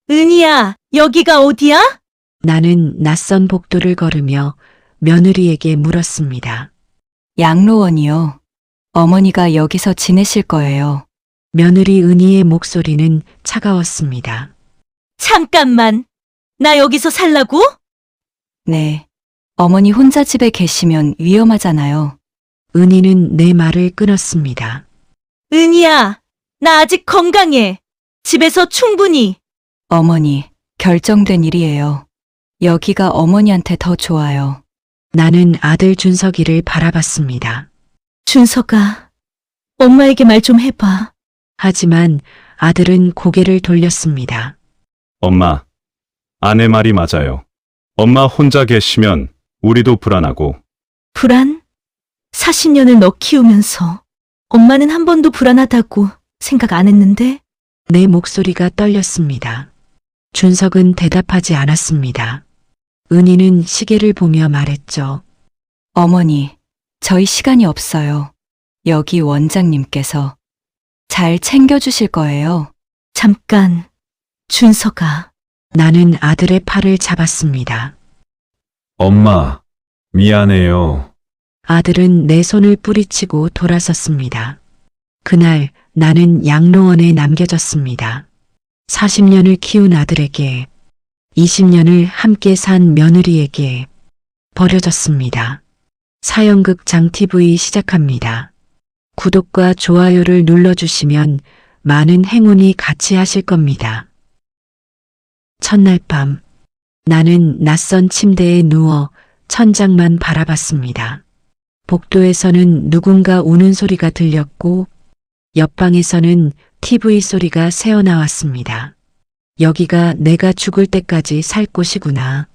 은희야, 여기가 어디야? 나는 낯선 복도를 걸으며 며느리에게 물었습니다. 양로원이요. 어머니가 여기서 지내실 거예요. 며느리 은희의 목소리는 차가웠습니다. 잠깐만. 나 여기서 살라고? 네. 어머니 혼자 집에 계시면 위험하잖아요. 은희는 내 말을 끊었습니다. 은희야, 나 아직 건강해. 집에서 충분히. 어머니, 결정된 일이에요. 여기가 어머니한테 더 좋아요. 나는 아들 준석이를 바라봤습니다. 준석아, 엄마에게 말 좀 해봐. 하지만 아들은 고개를 돌렸습니다. 엄마, 아내 말이 맞아요. 엄마 혼자 계시면 우리도 불안하고. 불안? 40년을 너 키우면서 엄마는 한 번도 불안하다고 생각 안 했는데? 내 목소리가 떨렸습니다. 준석은 대답하지 않았습니다. 은희는 시계를 보며 말했죠. 어머니, 저희 시간이 없어요. 여기 원장님께서 잘 챙겨주실 거예요. 잠깐, 준석아. 나는 아들의 팔을 잡았습니다. 엄마, 미안해요. 아들은 내 손을 뿌리치고 돌아섰습니다. 그날 나는 양로원에 남겨졌습니다. 40년을 키운 아들에게, 20년을 함께 산 며느리에게 버려졌습니다. 사연극 장TV 시작합니다. 구독과 좋아요를 눌러주시면 많은 행운이 같이 하실 겁니다. 첫날 밤, 나는 낯선 침대에 누워 천장만 바라봤습니다. 복도에서는 누군가 우는 소리가 들렸고 옆방에서는 TV 소리가 새어나왔습니다. 여기가 내가 죽을 때까지 살 곳이구나.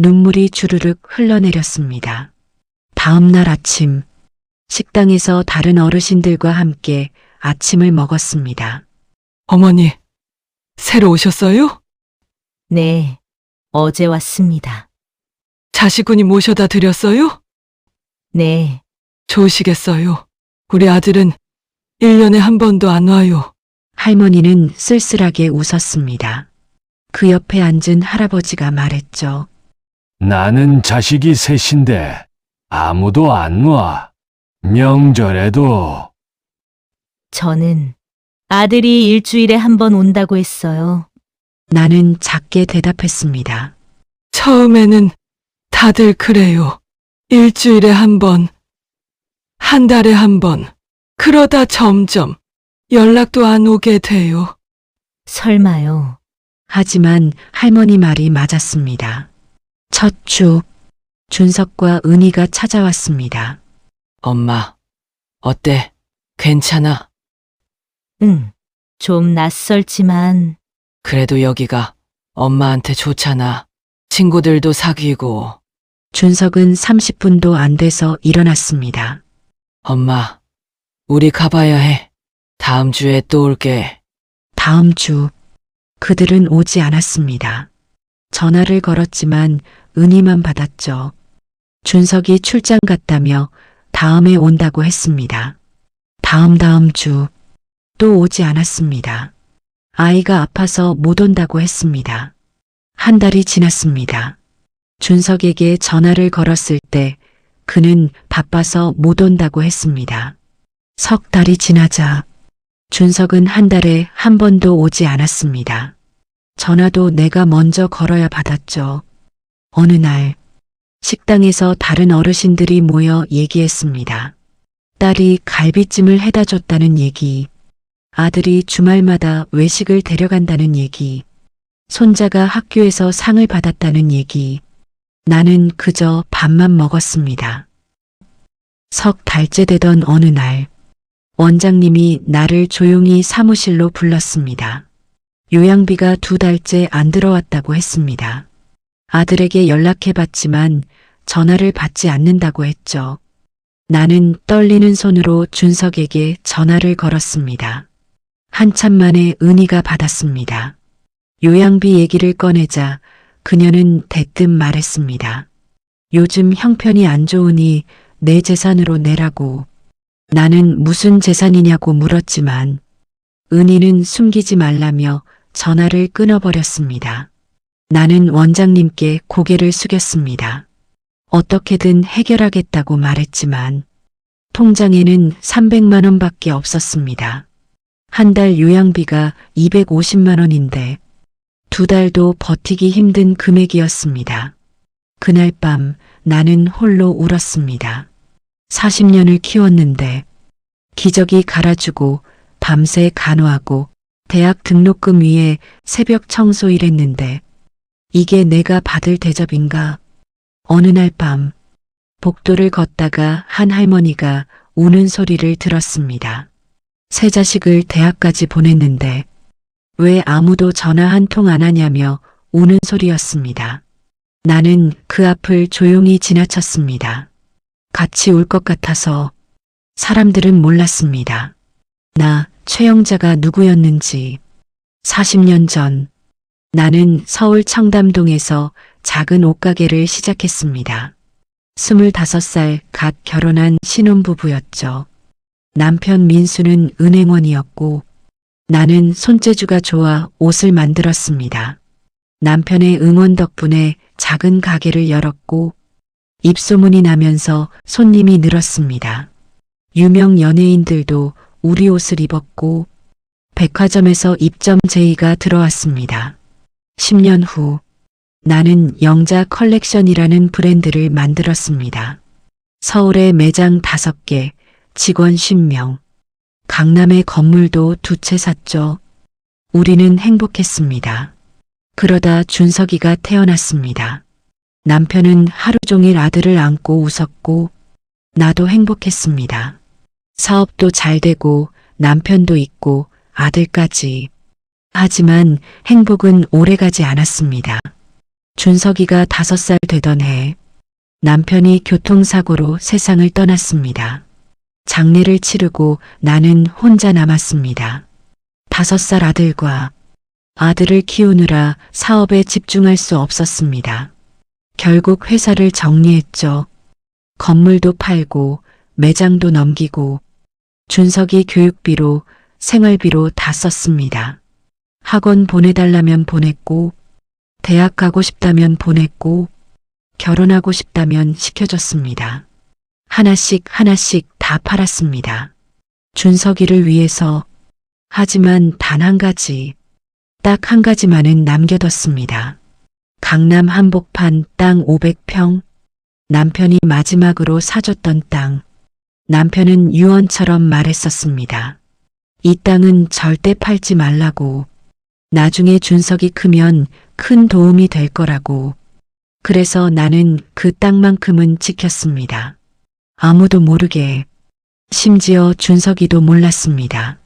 눈물이 주르륵 흘러내렸습니다. 다음 날 아침, 식당에서 다른 어르신들과 함께 아침을 먹었습니다. 어머니, 새로 오셨어요? 네, 어제 왔습니다. 자식분이 모셔다 드렸어요? 네, 좋으시겠어요. 우리 아들은 1년에 한 번도 안 와요. 할머니는 쓸쓸하게 웃었습니다. 그 옆에 앉은 할아버지가 말했죠. 나는 자식이 셋인데 아무도 안 와. 명절에도. 저는 아들이 일주일에 한 번 온다고 했어요. 나는 작게 대답했습니다. 처음에는 다들 그래요. 일주일에 한 번, 한 달에 한 번. 그러다 점점 연락도 안 오게 돼요. 설마요. 하지만 할머니 말이 맞았습니다. 첫 주, 준석과 은희가 찾아왔습니다. 엄마, 어때? 괜찮아? 응, 좀 낯설지만 그래도 여기가 엄마한테 좋잖아. 친구들도 사귀고. 준석은 30분도 안 돼서 일어났습니다. 엄마, 우리 가봐야 해. 다음 주에 또 올게. 다음 주, 그들은 오지 않았습니다. 전화를 걸었지만 은희만 받았죠. 준석이 출장 갔다며 다음에 온다고 했습니다. 다음 주, 또 오지 않았습니다. 아이가 아파서 못 온다고 했습니다. 한 달이 지났습니다. 준석에게 전화를 걸었을 때 그는 바빠서 못 온다고 했습니다. 석 달이 지나자 준석은 한 달에 한 번도 오지 않았습니다. 전화도 내가 먼저 걸어야 받았죠. 어느 날 식당에서 다른 어르신들이 모여 얘기했습니다. 딸이 갈비찜을 해다 줬다는 얘기, 아들이 주말마다 외식을 데려간다는 얘기, 손자가 학교에서 상을 받았다는 얘기. 나는 그저 밥만 먹었습니다. 석 달째 되던 어느 날, 원장님이 나를 조용히 사무실로 불렀습니다. 요양비가 2달째 안 들어왔다고 했습니다. 아들에게 연락해봤지만 전화를 받지 않는다고 했죠. 나는 떨리는 손으로 준석에게 전화를 걸었습니다. 한참 만에 은희가 받았습니다. 요양비 얘기를 꺼내자 그녀는 대뜸 말했습니다. 요즘 형편이 안 좋으니 내 재산으로 내라고. 나는 무슨 재산이냐고 물었지만 은희는 숨기지 말라며 전화를 끊어버렸습니다. 나는 원장님께 고개를 숙였습니다. 어떻게든 해결하겠다고 말했지만 통장에는 300만 원밖에 없었습니다. 한 달 요양비가 250만 원인데 2달도 버티기 힘든 금액이었습니다. 그날 밤 나는 홀로 울었습니다. 40년을 키웠는데 기저귀 갈아주고 밤새 간호하고 대학 등록금 위에 새벽 청소 일했는데 이게 내가 받을 대접인가? 어느 날 밤 복도를 걷다가 한 할머니가 우는 소리를 들었습니다. 세 자식을 대학까지 보냈는데 왜 아무도 전화 한 통 안 하냐며 우는 소리였습니다. 나는 그 앞을 조용히 지나쳤습니다. 같이 울 것 같아서. 사람들은 몰랐습니다. 나 최영자가 누구였는지. 40년 전 나는 서울 청담동에서 작은 옷가게를 시작했습니다. 25살 갓 결혼한 신혼부부였죠. 남편 민수는 은행원이었고 나는 손재주가 좋아 옷을 만들었습니다. 남편의 응원 덕분에 작은 가게를 열었고 입소문이 나면서 손님이 늘었습니다. 유명 연예인들도 우리 옷을 입었고 백화점에서 입점 제의가 들어왔습니다. 10년 후 나는 영자 컬렉션이라는 브랜드를 만들었습니다. 서울에 매장 5개, 직원 10명, 강남에 건물도 2채 샀죠. 우리는 행복했습니다. 그러다 준석이가 태어났습니다. 남편은 하루 종일 아들을 안고 웃었고 나도 행복했습니다. 사업도 잘 되고 남편도 있고 아들까지. 하지만 행복은 오래가지 않았습니다. 준석이가 5살 되던 해 남편이 교통사고로 세상을 떠났습니다. 장례를 치르고 나는 혼자 남았습니다. 5살 아들과 아들을 키우느라 사업에 집중할 수 없었습니다. 결국 회사를 정리했죠. 건물도 팔고 매장도 넘기고 준석이 교육비로 생활비로 다 썼습니다. 학원 보내달라면 보냈고 대학 가고 싶다면 보냈고 결혼하고 싶다면 시켜줬습니다. 하나씩 다 팔았습니다. 준석이를 위해서. 하지만 단 한 가지, 딱 한 가지만은 남겨뒀습니다. 강남 한복판 땅 500평, 남편이 마지막으로 사줬던 땅. 남편은 유언처럼 말했었습니다. 이 땅은 절대 팔지 말라고. 나중에 준석이 크면 큰 도움이 될 거라고. 그래서 나는 그 땅만큼은 지켰습니다. 아무도 모르게. 심지어 준석이도 몰랐습니다.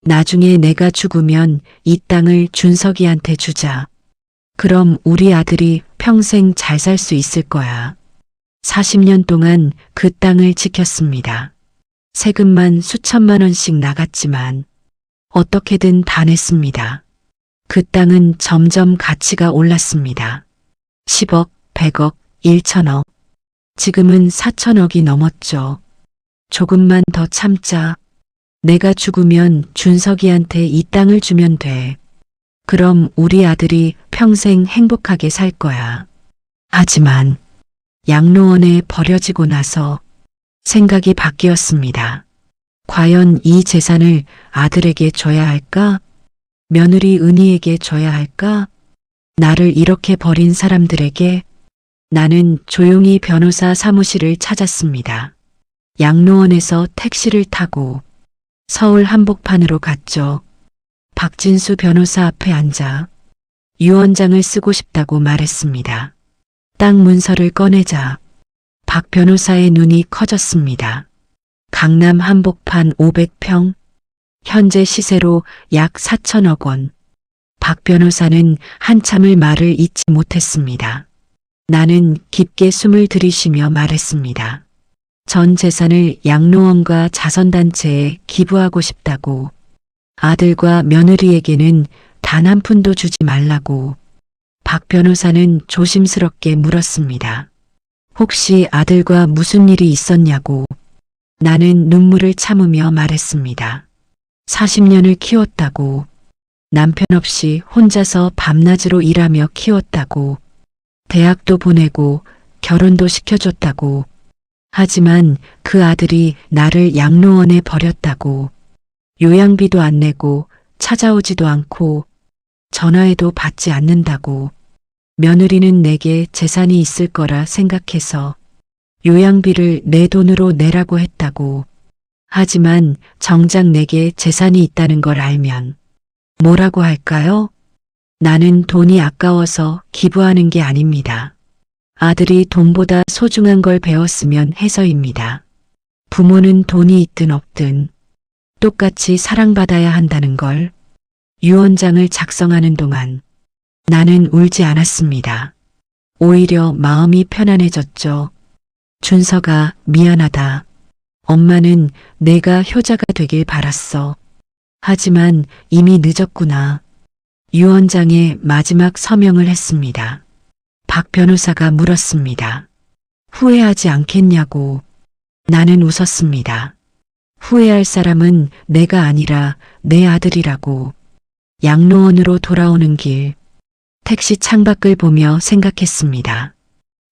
나중에 내가 죽으면 이 땅을 준석이한테 주자. 그럼 우리 아들이 평생 잘 살 수 있을 거야. 40년 동안 그 땅을 지켰습니다. 세금만 수천만 원씩 나갔지만 어떻게든 다 냈습니다. 그 땅은 점점 가치가 올랐습니다. 10억, 100억, 1천억. 지금은 4천억이 넘었죠. 조금만 더 참자. 내가 죽으면 준석이한테 이 땅을 주면 돼. 그럼 우리 아들이 평생 행복하게 살 거야. 하지만 양로원에 버려지고 나서 생각이 바뀌었습니다. 과연 이 재산을 아들에게 줘야 할까? 며느리 은희에게 줘야 할까? 나를 이렇게 버린 사람들에게. 나는 조용히 변호사 사무실을 찾았습니다. 양로원에서 택시를 타고 서울 한복판으로 갔죠. 박진수 변호사 앞에 앉아 유언장을 쓰고 싶다고 말했습니다. 땅 문서를 꺼내자 박 변호사의 눈이 커졌습니다. 강남 한복판 500평, 현재 시세로 약 4천억 원. 박 변호사는 한참을 말을 잇지 못했습니다. 나는 깊게 숨을 들이쉬며 말했습니다. 전 재산을 양로원과 자선단체에 기부하고 싶다고. 아들과 며느리에게는 단 한 푼도 주지 말라고. 박 변호사는 조심스럽게 물었습니다. 혹시 아들과 무슨 일이 있었냐고. 나는 눈물을 참으며 말했습니다. 40년을 키웠다고. 남편 없이 혼자서 밤낮으로 일하며 키웠다고. 대학도 보내고 결혼도 시켜줬다고. 하지만 그 아들이 나를 양로원에 버렸다고. 요양비도 안 내고 찾아오지도 않고 전화해도 받지 않는다고. 며느리는 내게 재산이 있을 거라 생각해서 요양비를 내 돈으로 내라고 했다고. 하지만 정작 내게 재산이 있다는 걸 알면 뭐라고 할까요? 나는 돈이 아까워서 기부하는 게 아닙니다. 아들이 돈보다 소중한 걸 배웠으면 해서입니다. 부모는 돈이 있든 없든 똑같이 사랑받아야 한다는 걸. 유언장을 작성하는 동안 나는 울지 않았습니다. 오히려 마음이 편안해졌죠. 준서가 미안하다. 엄마는 내가 효자가 되길 바랐어. 하지만 이미 늦었구나. 유언장에 마지막 서명을 했습니다. 박 변호사가 물었습니다. 후회하지 않겠냐고. 나는 웃었습니다. 후회할 사람은 내가 아니라 내 아들이라고. 양로원으로 돌아오는 길, 택시 창밖을 보며 생각했습니다.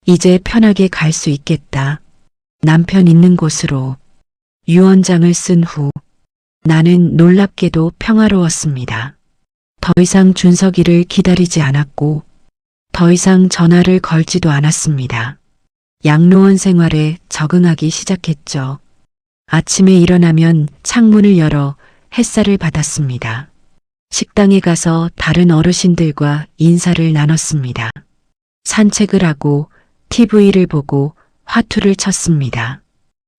이제 편하게 갈 수 있겠다. 남편 있는 곳으로. 유언장을 쓴 후 나는 놀랍게도 평화로웠습니다. 더 이상 준석이를 기다리지 않았고 더 이상 전화를 걸지도 않았습니다. 양로원 생활에 적응하기 시작했죠. 아침에 일어나면 창문을 열어 햇살을 받았습니다. 식당에 가서 다른 어르신들과 인사를 나눴습니다. 산책을 하고 TV를 보고 화투를 쳤습니다.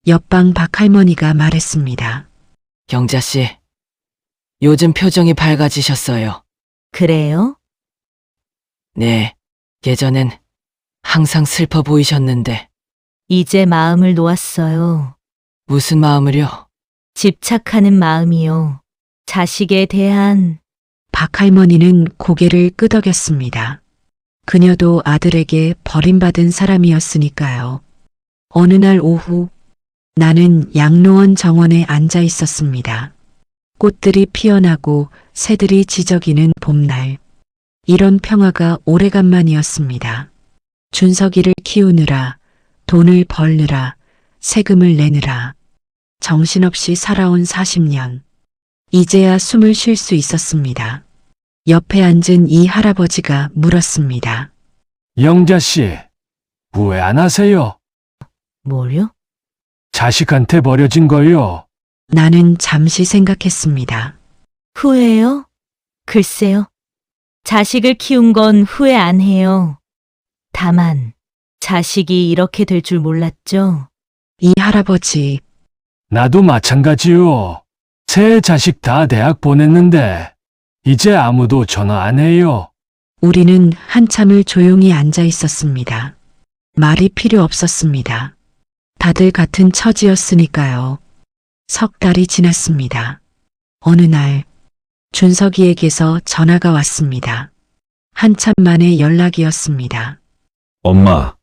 옆방 박할머니가 말했습니다. 경자씨, 요즘 표정이 밝아지셨어요. 그래요? 네, 예전엔 항상 슬퍼 보이셨는데. 이제 마음을 놓았어요. 무슨 마음을요? 집착하는 마음이요. 자식에 대한. 박할머니는 고개를 끄덕였습니다. 그녀도 아들에게 버림받은 사람이었으니까요. 어느 날 오후 나는 양로원 정원에 앉아 있었습니다. 꽃들이 피어나고 새들이 지저귀는 봄날. 이런 평화가 오래간만이었습니다. 준석이를 키우느라, 돈을 벌느라, 세금을 내느라, 정신없이 살아온 40년. 이제야 숨을 쉴 수 있었습니다. 옆에 앉은 이 할아버지가 물었습니다. 영자씨, 후회 안 하세요? 뭘요? 자식한테 버려진 거요. 나는 잠시 생각했습니다. 후회요? 글쎄요. 자식을 키운 건 후회 안 해요. 다만 자식이 이렇게 될 줄 몰랐죠. 이 할아버지, 나도 마찬가지요. 세 자식 다 대학 보냈는데 이제 아무도 전화 안 해요. 우리는 한참을 조용히 앉아 있었습니다. 말이 필요 없었습니다. 다들 같은 처지였으니까요. 석 달이 지났습니다. 어느 날 준석이에게서 전화가 왔습니다. 한참 만에 연락이었습니다. 엄마,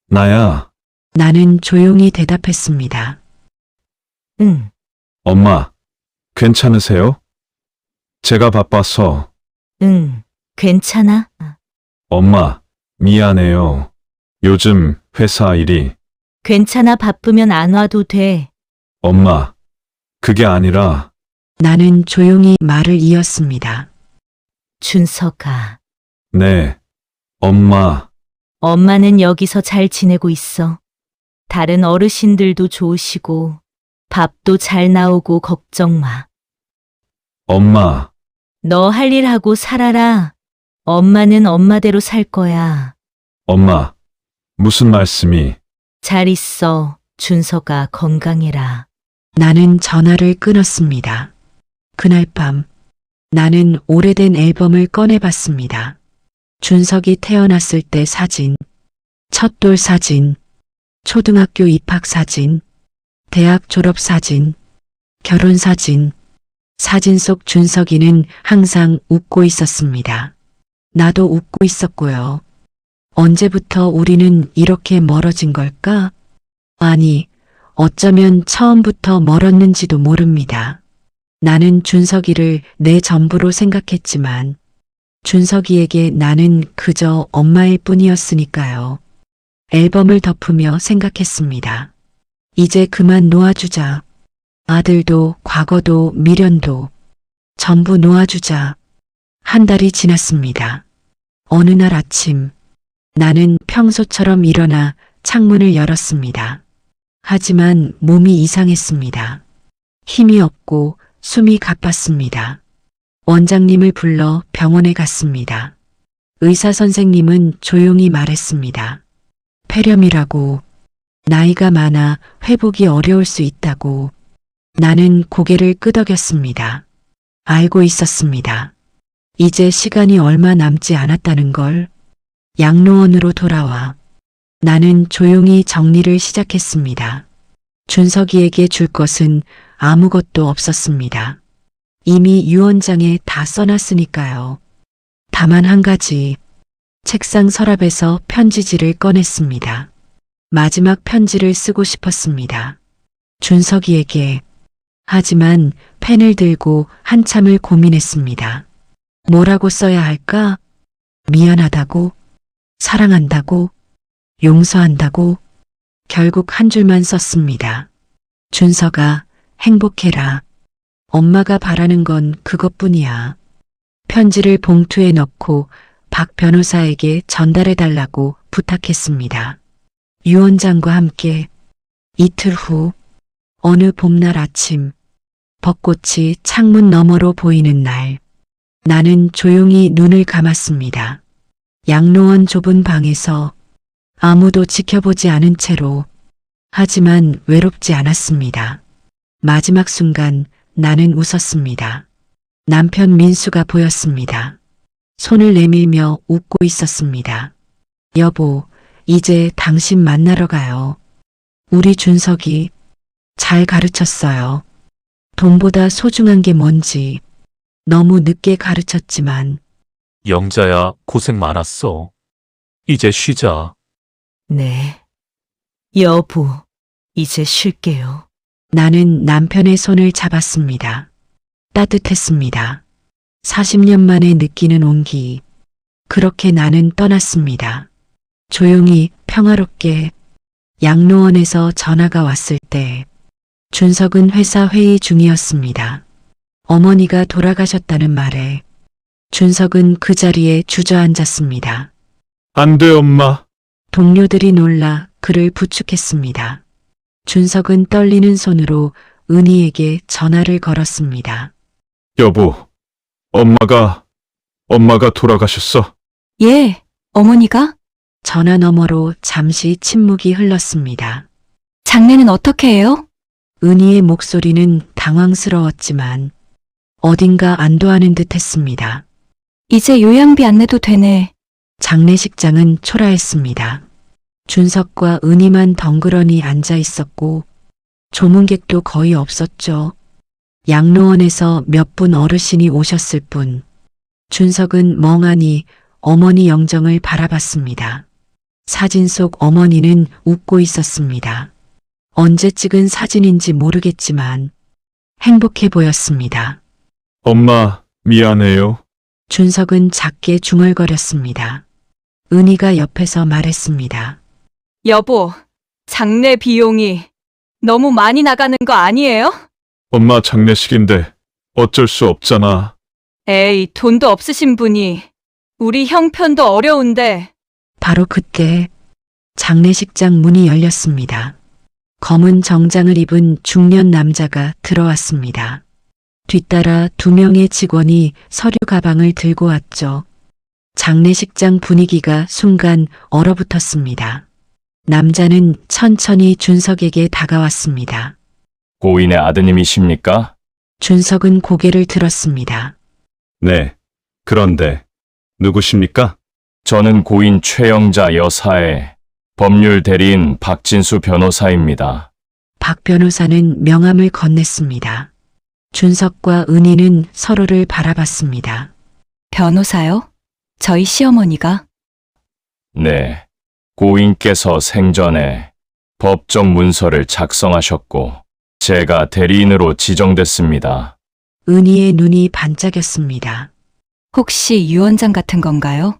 나야. 나는 조용히 대답했습니다. 응. 엄마, 괜찮으세요? 제가 바빠서. 응. 괜찮아? 엄마, 미안해요. 요즘 회사 일이. 괜찮아. 바쁘면 안 와도 돼. 엄마, 그게 아니라. 나는 조용히 말을 이었습니다. 준서가. 네, 엄마. 엄마는 여기서 잘 지내고 있어. 다른 어르신들도 좋으시고 밥도 잘 나오고 걱정 마. 엄마, 너 할 일 하고 살아라. 엄마는 엄마대로 살 거야. 엄마. 무슨 말씀이? 잘 있어. 준서가 건강해라. 나는 전화를 끊었습니다. 그날 밤 나는 오래된 앨범을 꺼내봤습니다. 준석이 태어났을 때 사진, 첫돌 사진, 초등학교 입학 사진, 대학 졸업 사진, 결혼 사진. 사진 속 준석이는 항상 웃고 있었습니다. 나도 웃고 있었고요. 언제부터 우리는 이렇게 멀어진 걸까? 아니, 어쩌면 처음부터 멀었는지도 모릅니다. 나는 준석이를 내 전부로 생각했지만 준석이에게 나는 그저 엄마일 뿐이었으니까요. 앨범을 덮으며 생각했습니다. 이제 그만 놓아주자. 아들도 과거도 미련도 전부 놓아주자. 한 달이 지났습니다. 어느 날 아침 나는 평소처럼 일어나 창문을 열었습니다. 하지만 몸이 이상했습니다. 힘이 없고 숨이 가빴습니다. 원장님을 불러 병원에 갔습니다. 의사 선생님은 조용히 말했습니다. 폐렴이라고, 나이가 많아 회복이 어려울 수 있다고. 나는 고개를 끄덕였습니다. 알고 있었습니다. 이제 시간이 얼마 남지 않았다는 걸. 양로원으로 돌아와 나는 조용히 정리를 시작했습니다. 준석이에게 줄 것은 아무것도 없었습니다. 이미 유언장에 다 써놨으니까요. 다만 한 가지, 책상 서랍에서 편지지를 꺼냈습니다. 마지막 편지를 쓰고 싶었습니다. 준석이에게. 하지만 펜을 들고 한참을 고민했습니다. 뭐라고 써야 할까? 미안하다고? 사랑한다고? 용서한다고? 결국 한 줄만 썼습니다. 준석아, 행복해라. 엄마가 바라는 건 그것뿐이야. 편지를 봉투에 넣고 박 변호사에게 전달해달라고 부탁했습니다. 유언장과 함께 이틀 후 어느 봄날 아침, 벚꽃이 창문 너머로 보이는 날, 나는 조용히 눈을 감았습니다. 양로원 좁은 방에서 아무도 지켜보지 않은 채로, 하지만 외롭지 않았습니다. 마지막 순간 나는 웃었습니다. 남편 민수가 보였습니다. 손을 내밀며 웃고 있었습니다. 여보, 이제 당신 만나러 가요. 우리 준석이 잘 가르쳤어요. 돈보다 소중한 게 뭔지 너무 늦게 가르쳤지만 영자야, 고생 많았어. 이제 쉬자. 네. 여보, 이제 쉴게요. 나는 남편의 손을 잡았습니다. 따뜻했습니다. 40년 만에 느끼는 온기. 그렇게 나는 떠났습니다. 조용히 평화롭게. 양로원에서 전화가 왔을 때 준석은 회사 회의 중이었습니다. 어머니가 돌아가셨다는 말에 준석은 그 자리에 주저앉았습니다. 안 돼, 엄마. 동료들이 놀라 그를 부축했습니다. 준석은 떨리는 손으로 은희에게 전화를 걸었습니다. 여보, 엄마가 돌아가셨어. 예, 어머니가? 전화 너머로 잠시 침묵이 흘렀습니다. 장례는 어떻게 해요? 은희의 목소리는 당황스러웠지만 어딘가 안도하는 듯 했습니다. 이제 요양비 안 내도 되네. 장례식장은 초라했습니다. 준석과 은희만 덩그러니 앉아 있었고 조문객도 거의 없었죠. 양로원에서 몇 분 어르신이 오셨을 뿐 준석은 멍하니 어머니 영정을 바라봤습니다. 사진 속 어머니는 웃고 있었습니다. 언제 찍은 사진인지 모르겠지만 행복해 보였습니다. 엄마, 미안해요. 준석은 작게 중얼거렸습니다. 은희가 옆에서 말했습니다. 여보, 장례 비용이 너무 많이 나가는 거 아니에요? 엄마 장례식인데 어쩔 수 없잖아. 에이, 돈도 없으신 분이 우리 형편도 어려운데. 바로 그때 장례식장 문이 열렸습니다. 검은 정장을 입은 중년 남자가 들어왔습니다. 뒤따라 2명의 직원이 서류 가방을 들고 왔죠. 장례식장 분위기가 순간 얼어붙었습니다. 남자는 천천히 준석에게 다가왔습니다. 고인의 아드님이십니까? 준석은 고개를 들었습니다. 네. 그런데 누구십니까? 저는 고인 최영자 여사의 법률 대리인 박진수 변호사입니다. 박 변호사는 명함을 건넸습니다. 준석과 은희는 서로를 바라봤습니다. 변호사요? 저희 시어머니가? 네. 고인께서 생전에 법정 문서를 작성하셨고 제가 대리인으로 지정됐습니다. 은희의 눈이 반짝였습니다. 혹시 유언장 같은 건가요?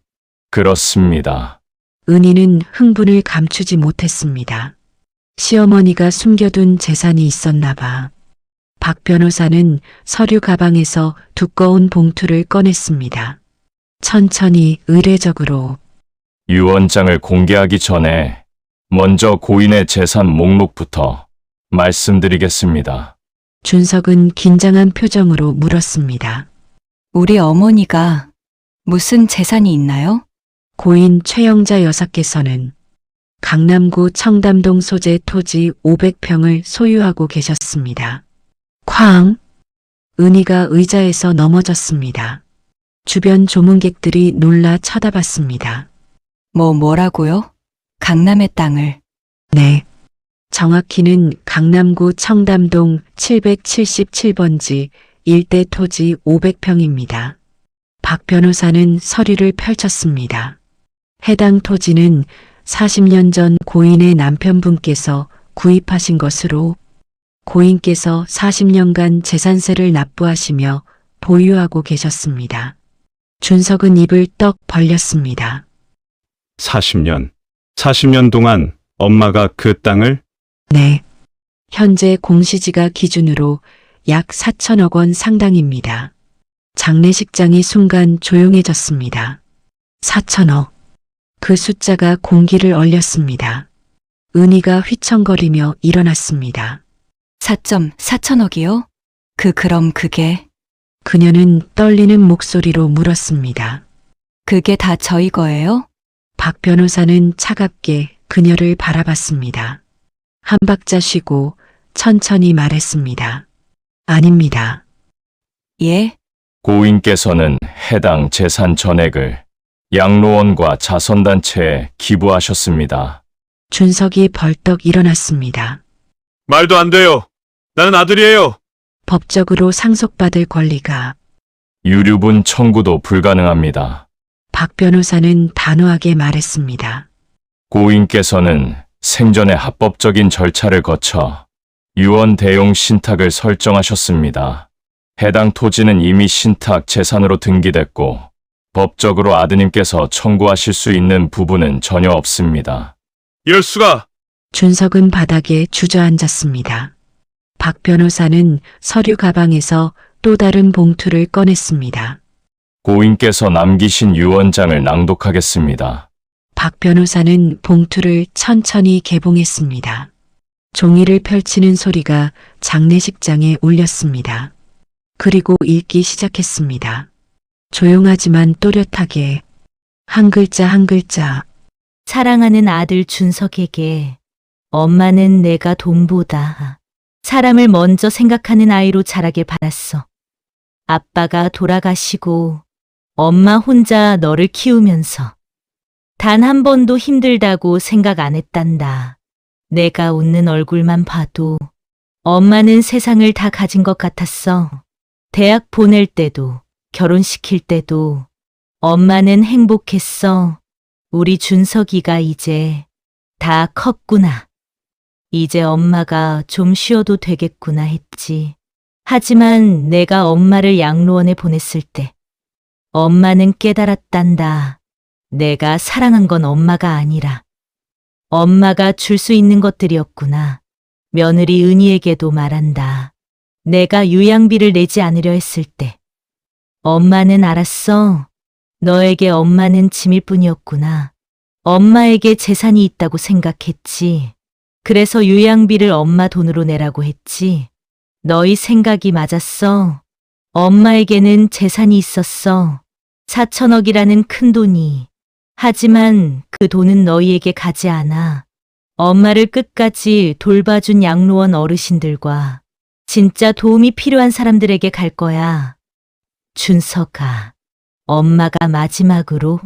그렇습니다. 은희는 흥분을 감추지 못했습니다. 시어머니가 숨겨둔 재산이 있었나 봐. 박 변호사는 서류 가방에서 두꺼운 봉투를 꺼냈습니다. 천천히 의례적으로 유언장을 공개하기 전에 먼저 고인의 재산 목록부터 말씀드리겠습니다. 준석은 긴장한 표정으로 물었습니다. 우리 어머니가 무슨 재산이 있나요? 고인 최영자 여사께서는 강남구 청담동 소재 토지 500평을 소유하고 계셨습니다. 쾅! 은희가 의자에서 넘어졌습니다. 주변 조문객들이 놀라 쳐다봤습니다. 뭐라고요? 강남의 땅을. 네. 정확히는 강남구 청담동 777번지 일대 토지 500평입니다. 박 변호사는 서류를 펼쳤습니다. 해당 토지는 40년 전 고인의 남편분께서 구입하신 것으로 고인께서 40년간 재산세를 납부하시며 보유하고 계셨습니다. 준석은 입을 떡 벌렸습니다. 40년 동안 엄마가 그 땅을? 네. 현재 공시지가 기준으로 약 4천억 원 상당입니다. 장례식장이 순간 조용해졌습니다. 4천억. 그 숫자가 공기를 얼렸습니다. 은희가 휘청거리며 일어났습니다. 4.4천억이요? 그럼 그게 그녀는 떨리는 목소리로 물었습니다. 그게 다 저희 거예요? 박 변호사는 차갑게 그녀를 바라봤습니다. 한 박자 쉬고 천천히 말했습니다. 아닙니다. 예? 고인께서는 해당 재산 전액을 양로원과 자선단체에 기부하셨습니다. 준석이 벌떡 일어났습니다. 말도 안 돼요. 나는 아들이에요. 법적으로 상속받을 권리가 유류분 청구도 불가능합니다. 박 변호사는 단호하게 말했습니다. 고인께서는 생전에 합법적인 절차를 거쳐 유언 대용 신탁을 설정하셨습니다. 해당 토지는 이미 신탁 재산으로 등기됐고 법적으로 아드님께서 청구하실 수 있는 부분은 전혀 없습니다. 이럴 수가. 준석은 바닥에 주저앉았습니다. 박 변호사는 서류 가방에서 또 다른 봉투를 꺼냈습니다. 고인께서 남기신 유언장을 낭독하겠습니다. 박 변호사는 봉투를 천천히 개봉했습니다. 종이를 펼치는 소리가 장례식장에 울렸습니다. 그리고 읽기 시작했습니다. 조용하지만 또렷하게 한 글자 한 글자. 사랑하는 아들 준석에게 엄마는 내가 돈보다 사람을 먼저 생각하는 아이로 자라길 바랐어. 아빠가 돌아가시고 엄마 혼자 너를 키우면서 단 한 번도 힘들다고 생각 안 했단다. 내가 웃는 얼굴만 봐도 엄마는 세상을 다 가진 것 같았어. 대학 보낼 때도 결혼시킬 때도 엄마는 행복했어. 우리 준석이가 이제 다 컸구나. 이제 엄마가 좀 쉬어도 되겠구나 했지. 하지만 내가 엄마를 양로원에 보냈을 때 엄마는 깨달았단다. 내가 사랑한 건 엄마가 아니라 엄마가 줄 수 있는 것들이었구나. 며느리 은희에게도 말한다. 내가 유양비를 내지 않으려 했을 때 엄마는 알았어. 너에게 엄마는 짐일 뿐이었구나. 엄마에게 재산이 있다고 생각했지. 그래서 유양비를 엄마 돈으로 내라고 했지. 너희 생각이 맞았어. 엄마에게는 재산이 있었어. 4천억이라는 큰 돈이. 하지만 그 돈은 너희에게 가지 않아. 엄마를 끝까지 돌봐준 양로원 어르신들과 진짜 도움이 필요한 사람들에게 갈 거야. 준석아, 엄마가 마지막으로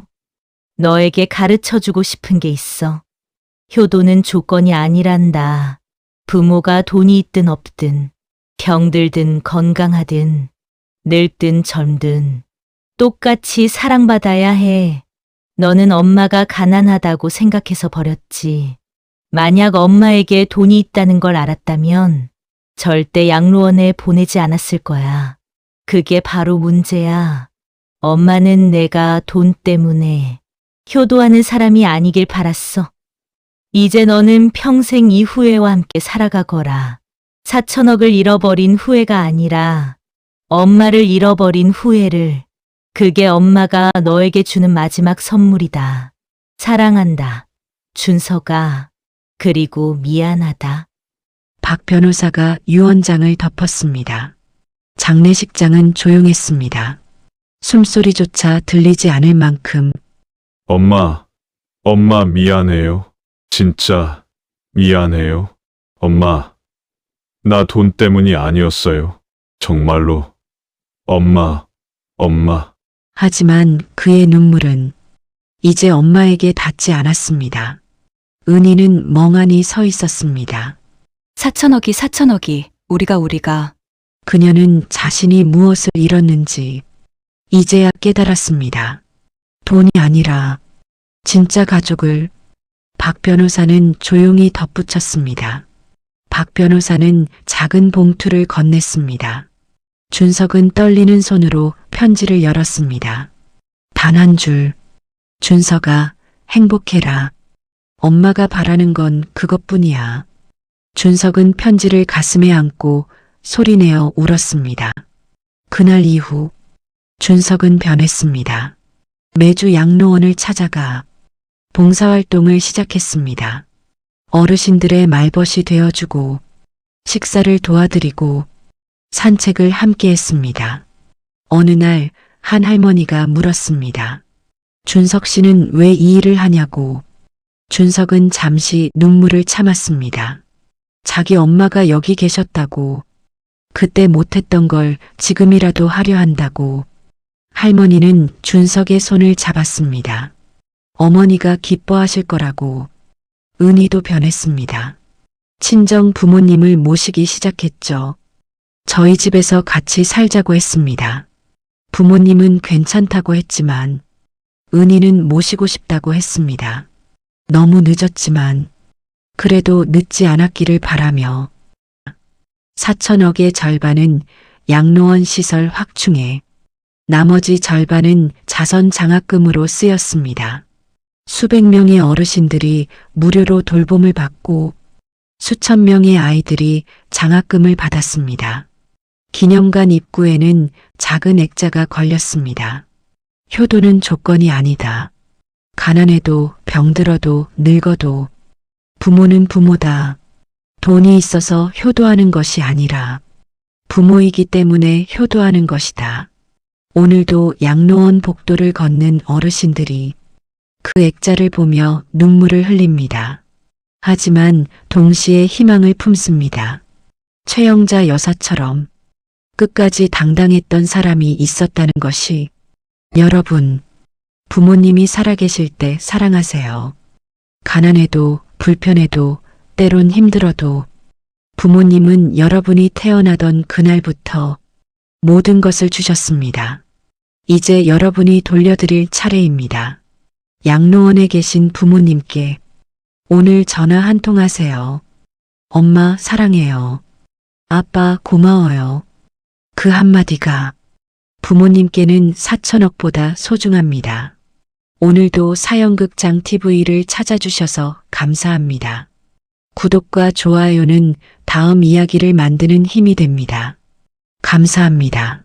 너에게 가르쳐주고 싶은 게 있어. 효도는 조건이 아니란다. 부모가 돈이 있든 없든, 병들든 건강하든, 늙든 젊든, 똑같이 사랑받아야 해. 너는 엄마가 가난하다고 생각해서 버렸지. 만약 엄마에게 돈이 있다는 걸 알았다면 절대 양로원에 보내지 않았을 거야. 그게 바로 문제야. 엄마는 내가 돈 때문에 효도하는 사람이 아니길 바랐어. 이제 너는 평생 이 후회와 함께 살아가거라. 4천억을 잃어버린 후회가 아니라 엄마를 잃어버린 후회를. 그게 엄마가 너에게 주는 마지막 선물이다. 사랑한다. 준서가. 그리고 미안하다. 박 변호사가 유 원장을 덮었습니다. 장례식장은 조용했습니다. 숨소리조차 들리지 않을 만큼 엄마 미안해요. 진짜 미안해요. 엄마, 나 돈 때문이 아니었어요. 정말로. 엄마. 하지만 그의 눈물은 이제 엄마에게 닿지 않았습니다. 은희는 멍하니 서 있었습니다. 4천억이 우리가 그녀는 자신이 무엇을 잃었는지 이제야 깨달았습니다. 돈이 아니라 진짜 가족을. 박 변호사는 조용히 덧붙였습니다. 박 변호사는 작은 봉투를 건넸습니다. 준석은 떨리는 손으로 편지를 열었습니다. 단 한 줄. 준석아, 행복해라. 엄마가 바라는 건 그것뿐이야. 준석은 편지를 가슴에 안고 소리내어 울었습니다. 그날 이후 준석은 변했습니다. 매주 양로원을 찾아가 봉사활동을 시작했습니다. 어르신들의 말벗이 되어주고 식사를 도와드리고 산책을 함께 했습니다. 어느 날 한 할머니가 물었습니다. 준석 씨는 왜 이 일을 하냐고. 준석은 잠시 눈물을 참았습니다. 자기 엄마가 여기 계셨다고. 그때 못했던 걸 지금이라도 하려 한다고. 할머니는 준석의 손을 잡았습니다. 어머니가 기뻐하실 거라고. 은희도 변했습니다. 친정 부모님을 모시기 시작했죠. 저희 집에서 같이 살자고 했습니다. 부모님은 괜찮다고 했지만 은희는 모시고 싶다고 했습니다. 너무 늦었지만 그래도 늦지 않았기를 바라며 4천억의 절반은 양로원 시설 확충에 나머지 절반은 자선 장학금으로 쓰였습니다. 수백 명의 어르신들이 무료로 돌봄을 받고 수천 명의 아이들이 장학금을 받았습니다. 기념관 입구에는 작은 액자가 걸렸습니다. 효도는 조건이 아니다. 가난해도 병들어도 늙어도 부모는 부모다. 돈이 있어서 효도하는 것이 아니라 부모이기 때문에 효도하는 것이다. 오늘도 양로원 복도를 걷는 어르신들이 그 액자를 보며 눈물을 흘립니다. 하지만 동시에 희망을 품습니다. 최영자 여사처럼 끝까지 당당했던 사람이 있었다는 것이. 여러분, 부모님이 살아계실 때 사랑하세요. 가난해도 불편해도 때론 힘들어도 부모님은 여러분이 태어나던 그날부터 모든 것을 주셨습니다. 이제 여러분이 돌려드릴 차례입니다. 양로원에 계신 부모님께 오늘 전화 한 통 하세요. 엄마 사랑해요. 아빠 고마워요. 그 한마디가 부모님께는 4천억보다 소중합니다. 오늘도 사연극장 TV를 찾아주셔서 감사합니다. 구독과 좋아요는 다음 이야기를 만드는 힘이 됩니다. 감사합니다.